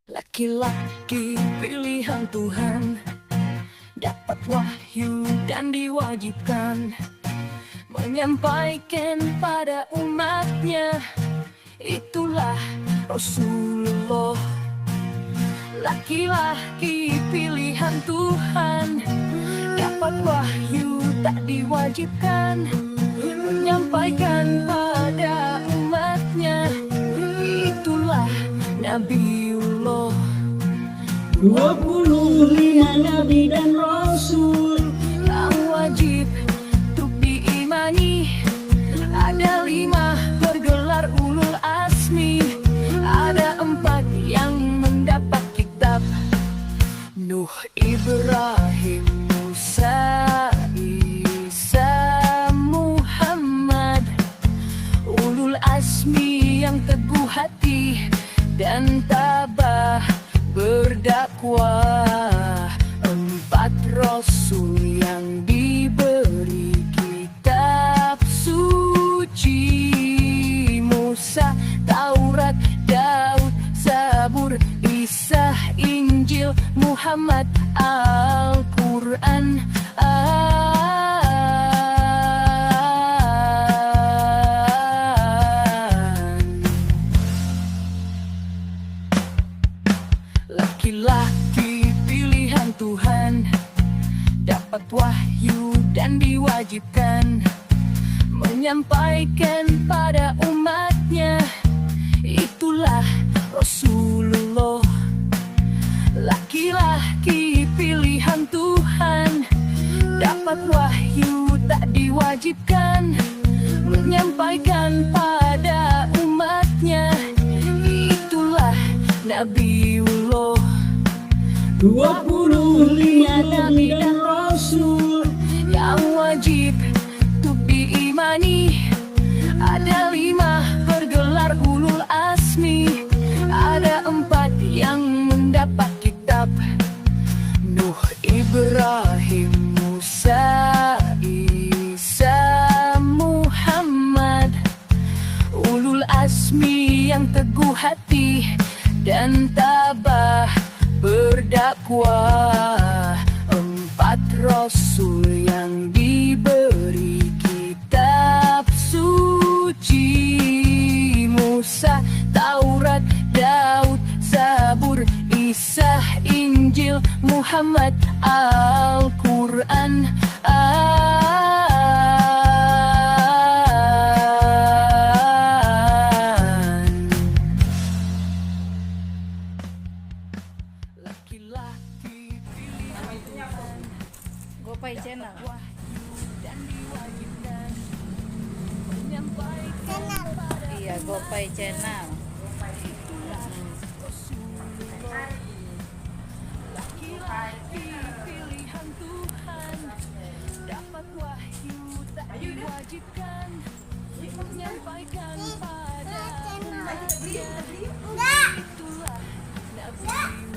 Laki-laki pilihan Tuhan, dapat wahyu dan diwajibkan menyampaikan pada umatnya. Itulah Rasulullah. Laki-laki pilihan Tuhan, dapat wahyu tak diwajibkan menyampaikan pada umatnya. Itulah Nabiullah. 25 nabi dan rasul Yang wajib untuk diimani, ada 5 bergelar ulul asmi, ada 4 yang mendapat kitab: Nuh, Ibrahim, Musa, Isa, Muhammad. Ulul asmi yang teguh hati dan tabah berdakwah, 4 rasul yang diberi kitab suci: Musa, Taurat, Daud, Zabur, Isa, Injil, Muhammad, Al-Quran. Laki-laki pilihan Tuhan, dapat wahyu dan diwajibkan menyampaikan pada umatnya. Itulah Rasulullah. Laki-laki pilihan Tuhan, dapat wahyu tak diwajibkan menyampaikan pada umatnya. Itulah Nabiullah. 25 nabi dan rasul Yang wajib untuk diimani, ada 5 bergelar ulul asmi, ada 4 yang mendapat kitab: Nuh, Ibrahim, Musa, Isa, Muhammad. Ulul asmi yang teguh hati dan tabah berdakwah, 4 rasul yang diberi kitab suci: Musa, Taurat, Daud, Zabur, Isa, Injil, Muhammad, Al-Quran. Laki-laki pilihan Tuhan, Gopay Channel. wahyu dan diwajibkan menyampaikan pada Iya, Gopay Channel. Rasulullah. Laki-laki pilihan Tuhan, dapat wahyu tak diwajibkan menyampaikan pada umatnya. Itulah Nabi